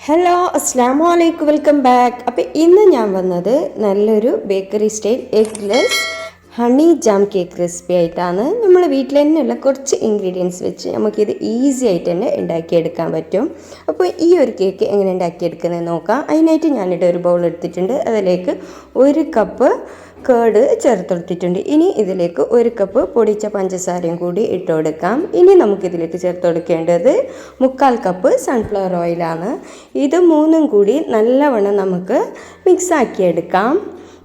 Hello അസ്സാമു അലൈക്കും welcome back. അപ്പോൾ ഇന്ന് ഞാൻ വന്നത് നല്ലൊരു bakery style eggless honey jam cake recipe ആയിട്ടാണ്. നമ്മൾ വീട്ടിൽ തന്നെയുള്ള കുറച്ച് ഇൻഗ്രീഡിയൻസ് വെച്ച് നമുക്കിത് ഈസി ആയിട്ട് തന്നെ ഉണ്ടാക്കിയെടുക്കാൻ പറ്റും. അപ്പോൾ ഈ ഒരു കേക്ക് എങ്ങനെ ഉണ്ടാക്കിയെടുക്കുന്നത് നോക്കാം. അതിനായിട്ട് ഞാനിവിടെ ഒരു ബൗൾ എടുത്തിട്ടുണ്ട്. അതിലേക്ക് 1 കപ്പ് കേട് ചേർത്തെടുത്തിട്ടുണ്ട്. ഇനി ഇതിലേക്ക് 1 കപ്പ് പൊടിച്ച പഞ്ചസാരയും കൂടി ഇട്ട് കൊടുക്കാം. ഇനി നമുക്കിതിലേക്ക് ചേർത്ത് കൊടുക്കേണ്ടത് 1/4 കപ്പ് സൺഫ്ലവർ ഓയിലാണ്. ഇത് മൂന്നും കൂടി നല്ലവണ്ണം നമുക്ക് മിക്സാക്കിയെടുക്കാം.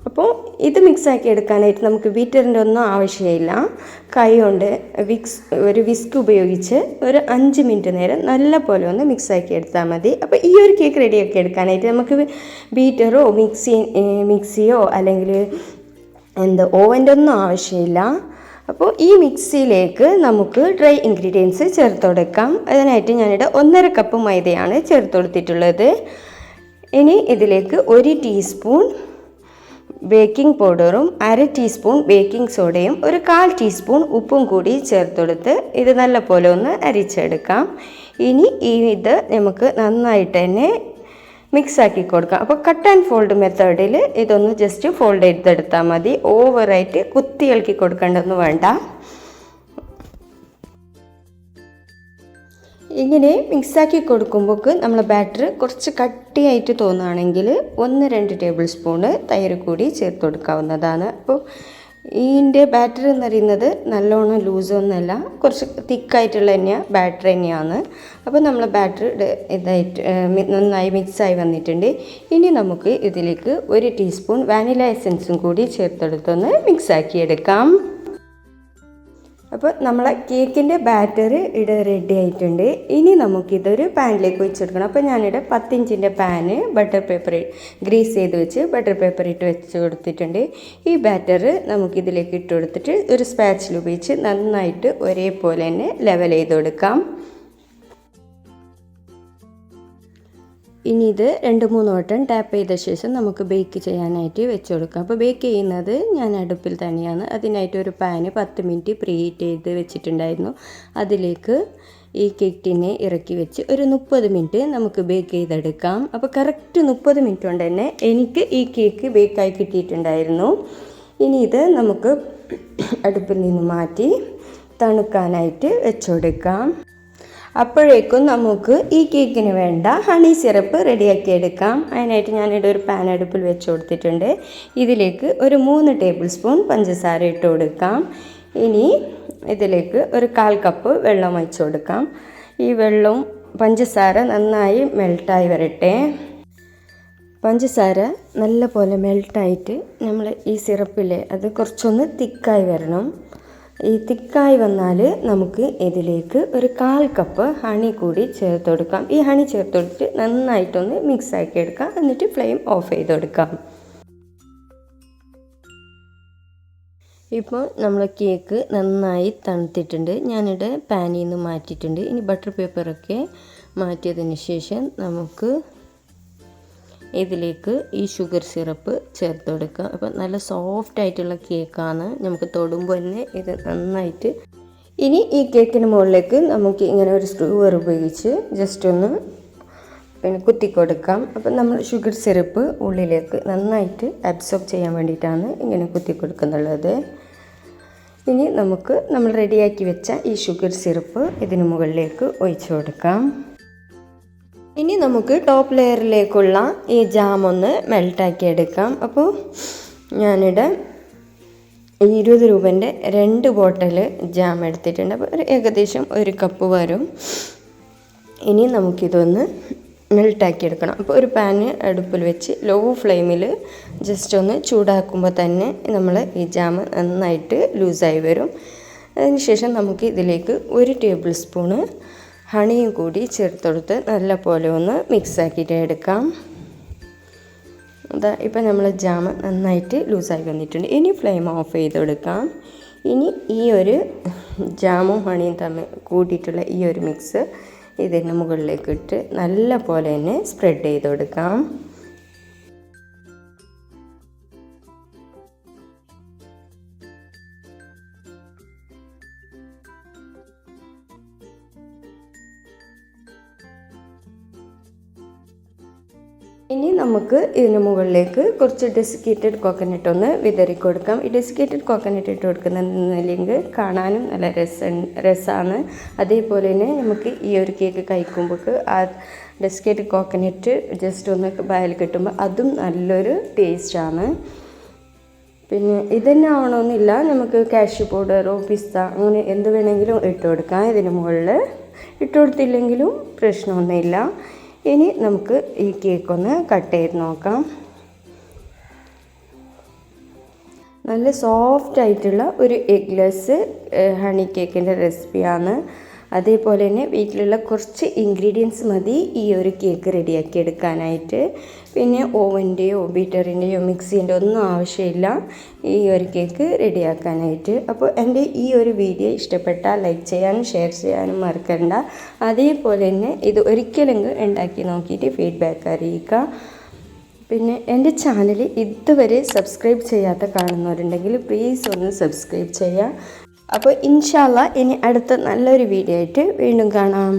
അപ്പോൾ ഇത് മിക്സാക്കി എടുക്കാനായിട്ട് നമുക്ക് ബീറ്ററിൻ്റെ ഒന്നും ആവശ്യമില്ല. കൈ കൊണ്ട് ഒരു വിസ്ക് ഉപയോഗിച്ച് ഒരു 5 മിനിറ്റ് നേരം നല്ല പോലെ ഒന്ന് മിക്സാക്കി എടുത്താൽ മതി. അപ്പോൾ ഈ ഒരു കേക്ക് റെഡിയാക്കി എടുക്കാനായിട്ട് നമുക്ക് ബീറ്ററോ മിക്സിയോ അല്ലെങ്കിൽ ഓവൻ്റെ ഒന്നും ആവശ്യമില്ല. അപ്പോൾ ഈ മിക്സിയിലേക്ക് നമുക്ക് ഡ്രൈ ഇൻഗ്രീഡിയൻസ് ചേർത്ത് കൊടുക്കാം. അതിനായിട്ട് ഞാനിവിടെ 1/2 കപ്പ് മൈദയാണ് ചേർത്ത് കൊടുത്തിട്ടുള്ളത്. ഇനി ഇതിലേക്ക് 1 ടീസ്പൂൺ ബേക്കിംഗ് പൗഡറും 1/2 ടീസ്പൂൺ ബേക്കിംഗ് സോഡയും 1/4 ടീസ്പൂൺ ഉപ്പും കൂടി ചേർത്ത് കൊടുത്ത് ഇത് നല്ലപോലെ ഒന്ന് അരിച്ചെടുക്കാം. ഇനി ഇത് നമുക്ക് നന്നായിട്ട് തന്നെ മിക്സാക്കി കൊടുക്കാം. അപ്പോൾ കട്ട് ആൻഡ് ഫോൾഡ് മെത്തേഡിൽ ഇതൊന്ന് ജസ്റ്റ് ഫോൾഡ് ചെയ്തെടുത്താൽ മതി. ഓവറായിട്ട് കുത്തി ഇളക്കി കൊടുക്കേണ്ടതൊന്നും വേണ്ട. ഇങ്ങനെ മിക്സാക്കി കൊടുക്കുമ്പോൾ നമ്മൾ ബാറ്റർ കുറച്ച് കട്ടിയായിട്ട് തോന്നുകയാണെങ്കിൽ 1-2 ടേബിൾ സ്പൂണ് തൈര് കൂടി ചേർത്ത് കൊടുക്കാവുന്നതാണ്. അപ്പോൾ ഇതിൻ്റെ ബാറ്റർ എന്ന് പറയുന്നത് നല്ലോണം ലൂസൊന്നുമല്ല, കുറച്ച് തിക്കായിട്ടുള്ള ബാറ്റർ തന്നെയാണ്. അപ്പോൾ നമ്മൾ ബാറ്റർ ഇതായിട്ട് നന്നായി മിക്സായി വന്നിട്ടുണ്ട്. ഇനി നമുക്ക് ഇതിലേക്ക് 1 ടീസ്പൂൺ വാനില എസൻസും കൂടി ചേർത്തെടുത്തൊന്ന് മിക്സാക്കി എടുക്കാം. അപ്പോൾ നമ്മളെ കേക്കിൻ്റെ ബാറ്റർ ഇവിടെ റെഡി ആയിട്ടുണ്ട്. ഇനി നമുക്കിതൊരു പാനിലേക്ക് ഒഴിച്ചെടുക്കണം. അപ്പോൾ ഞാനിവിടെ 10 ഇഞ്ചിൻ്റെ പാന് ബട്ടർ പേപ്പർ ഗ്രീസ് ചെയ്ത് വെച്ച് ബട്ടർ പേപ്പർ ഇട്ട് വെച്ച് കൊടുത്തിട്ടുണ്ട്. ഈ ബാറ്റർ നമുക്കിതിലേക്ക് ഇട്ട് കൊടുത്തിട്ട് ഒരു സ്പാച്ചിൽ ഉപയോഗിച്ച് നന്നായിട്ട് ഒരേപോലെ തന്നെ ലെവൽ ചെയ്ത് കൊടുക്കാം. ഇനി ഇത് 2-3 വട്ടം ടാപ്പ് ചെയ്ത ശേഷം നമുക്ക് ബേക്ക് ചെയ്യാനായിട്ട് വെച്ച് കൊടുക്കാം. അപ്പോൾ ബേക്ക് ചെയ്യുന്നത് ഞാൻ അടുപ്പിൽ തന്നെയാണ്. അതിനായിട്ട് ഒരു പാന് 10 മിനിറ്റ് പ്രീ ഹീറ്റ് ചെയ്ത് വെച്ചിട്ടുണ്ടായിരുന്നു. അതിലേക്ക് ഈ കേക്ക് ടിന്നെ ഇറക്കി വെച്ച് ഒരു 30 മിനിറ്റ് നമുക്ക് ബേക്ക് ചെയ്തെടുക്കാം. അപ്പോൾ കറക്റ്റ് 30 മിനിറ്റ് കൊണ്ട് തന്നെ എനിക്ക് ഈ കേക്ക് ബേക്കായി കിട്ടിയിട്ടുണ്ടായിരുന്നു. ഇനി ഇത് നമുക്ക് അടുപ്പിൽ നിന്ന് മാറ്റി തണുക്കാനായിട്ട് വെച്ച് കൊടുക്കാം. അപ്പോഴേക്കും നമുക്ക് ഈ കേക്കിന് വേണ്ട ഹണി സിറപ്പ് റെഡിയാക്കി എടുക്കാം. അതിനായിട്ട് ഞാനിവിടെ ഒരു പാൻ അടുപ്പിൽ വെച്ച് കൊടുത്തിട്ടുണ്ട്. ഇതിലേക്ക് ഒരു 3 ടേബിൾ സ്പൂൺ പഞ്ചസാര ഇട്ട് കൊടുക്കാം. ഇനി ഇതിലേക്ക് ഒരു 1/4 കപ്പ് വെള്ളം ഒഴിച്ച് കൊടുക്കാം. ഈ വെള്ളവും പഞ്ചസാര നന്നായി മെൽട്ടായി വരട്ടെ. പഞ്ചസാര നല്ല പോലെ മെൽട്ടായിട്ട് നമ്മൾ ഈ സിറപ്പിലെ അത് കുറച്ചൊന്ന് തിക്കായി വരണം. ഈ തിക്കായി വന്നാൽ നമുക്ക് ഇതിലേക്ക് ഒരു 1/4 കപ്പ് ഹണി കൂടി ചേർത്ത് കൊടുക്കാം. ഈ ഹണി ചേർത്ത് കൊടുത്തിട്ട് നന്നായിട്ടൊന്ന് മിക്സ് ആക്കി എടുക്കാം. എന്നിട്ട് ഫ്ലെയിം ഓഫ് ചെയ്ത് കൊടുക്കാം. ഇപ്പോൾ നമ്മൾ കേക്ക് നന്നായി തണുത്തിട്ടുണ്ട്. ഞാനിവിടെ പാനിൽ നിന്ന് മാറ്റിയിട്ടുണ്ട്. ഇനി ബട്ടർ പേപ്പറൊക്കെ മാറ്റിയതിന് ശേഷം നമുക്ക് ഇതിലേക്ക് ഈ ഷുഗർ സിറപ്പ് ചേർത്ത് കൊടുക്കുക. അപ്പോൾ നല്ല സോഫ്റ്റ് ആയിട്ടുള്ള കേക്കാണ്. നമുക്ക് തൊടുമ്പോൾ തന്നെ ഇത് നന്നായിട്ട്. ഇനി ഈ കേക്കിന് മുകളിലേക്ക് നമുക്ക് ഇങ്ങനെ ഒരു സ്ക്രൂവർ ഉപയോഗിച്ച് ജസ്റ്റ് ഒന്ന് കുത്തി കൊടുക്കാം. അപ്പോൾ നമ്മൾ ഷുഗർ സിറപ്പ് ഉള്ളിലേക്ക് നന്നായിട്ട് അബ്സോർബ് ചെയ്യാൻ വേണ്ടിയിട്ടാണ് ഇങ്ങനെ കുത്തി കൊടുക്കുന്നുള്ളത്. ഇനി നമുക്ക് നമ്മൾ റെഡിയാക്കി വെച്ച ഈ ഷുഗർ സിറപ്പ് ഇതിന് മുകളിലേക്ക് ഒഴിച്ചു കൊടുക്കാം. ഇനി നമുക്ക് ടോപ്പ് ലെയറിലേക്കുള്ള ഈ ജാം ഒന്ന് മെൽട്ടാക്കി എടുക്കാം. അപ്പോൾ ഞാനിവിടെ 20 രൂപേൻ്റെ 2 ബോട്ടിൽ ജാം എടുത്തിട്ടുണ്ട്. അപ്പോൾ ഏകദേശം 1 കപ്പ് വരും. ഇനി നമുക്കിതൊന്ന് മെൽട്ടാക്കി എടുക്കണം. അപ്പോൾ ഒരു പാന് അടുപ്പിൽ വെച്ച് ലോ ഫ്ലെയിമിൽ ജസ്റ്റ് ഒന്ന് ചൂടാക്കുമ്പോൾ തന്നെ നമ്മൾ ഈ ജാം നന്നായിട്ട് ലൂസായി വരും. അതിനുശേഷം നമുക്ക് ഇതിലേക്ക് 1 ടേബിൾ സ്പൂണ് ഹണിയും കൂടി ചേർത്തെടുത്ത് നല്ല പോലെ ഒന്ന് മിക്സാക്കിയിട്ട് എടുക്കാം. ഇപ്പം നമ്മൾ ജാം നന്നായിട്ട് ലൂസായി വന്നിട്ടുണ്ട്. ഇനി ഫ്ലെയിം ഓഫ് ചെയ്ത് കൊടുക്കാം. ഇനി ഈ ഒരു ജാമും ഹണിയും തമ്മിൽ കൂട്ടിയിട്ടുള്ള ഈ ഒരു മിക്സ് ഇതിന് മുകളിലേക്ക് ഇട്ട് നല്ല പോലെ തന്നെ സ്പ്രെഡ് ചെയ്ത് കൊടുക്കാം. ഇനി നമുക്ക് ഇതിന് മുകളിലേക്ക് കുറച്ച് ഡെസിക്കേറ്റഡ് കോക്കനട്ട് ഒന്ന് വിതറി കൊടുക്കാം. ഈ ഡെസിക്കേറ്റഡ് കോക്കനട്ട് ഇട്ട് കൊടുക്കുന്നതില്ലെങ്കിൽ കാണാനും നല്ല രസമാണ്. അതേപോലെ തന്നെ നമുക്ക് ഈ ഒരു കേക്ക് കഴിക്കുമ്പോൾ ആ ഡെസിക്കേറ്റഡ് കോക്കനട്ട് ജസ്റ്റ് ഒന്ന് വായിൽ കിട്ടുമ്പോൾ അതും നല്ലൊരു ടേസ്റ്റാണ്. പിന്നെ ഇതന്നെ ആവണമെന്നില്ല, നമുക്ക് കാഷ്യൂ പൗഡറോ പിസ്ത അങ്ങനെ എന്ത് വേണമെങ്കിലും ഇട്ട് കൊടുക്കാം. ഇതിന് മുകളിൽ ഇട്ട് കൊടുത്തില്ലെങ്കിലും പ്രശ്നമൊന്നുമില്ല. ഇനി നമുക്ക് ഈ കേക്കൊന്ന് കട്ട് ചെയ്ത് നോക്കാം. നല്ല സോഫ്റ്റ് ആയിട്ടുള്ള ഒരു എഗ്ഗ്ലെസ് ഹണി കേക്കിൻ്റെ റെസിപ്പിയാണ്. അതേപോലെ തന്നെ വീട്ടിലുള്ള കുറച്ച് ഇൻഗ്രീഡിയൻസ് മതി ഈ ഒരു കേക്ക് റെഡിയാക്കി എടുക്കാനായിട്ട്. പിന്നെ ഓവൻ്റെയോ ബീറ്ററിൻ്റെയോ മിക്സിൻ്റെ ഒന്നും ആവശ്യമില്ല ഈ ഒരു കേക്ക് റെഡിയാക്കാനായിട്ട്. അപ്പോൾ എൻ്റെ ഈ ഒരു വീഡിയോ ഇഷ്ടപ്പെട്ടാൽ ലൈക്ക് ചെയ്യാനും ഷെയർ ചെയ്യാനും മറക്കണ്ട. അതേപോലെ തന്നെ ഇത് ഒരിക്കലെങ്കിലും ഉണ്ടാക്കി നോക്കിയിട്ട് ഫീഡ്ബാക്ക് അറിയിക്കുക. പിന്നെ എൻ്റെ ചാനൽ ഇതുവരെ സബ്സ്ക്രൈബ് ചെയ്യാത്ത കാണുന്നവരുണ്ടെങ്കിൽ പ്ലീസ് ഒന്ന് സബ്സ്ക്രൈബ് ചെയ്യുക. അപ്പോൾ ഇൻഷാ അല്ലാഹ് ഇനി അടുത്ത നല്ലൊരു വീഡിയോ ആയിട്ട് വീണ്ടും കാണാം.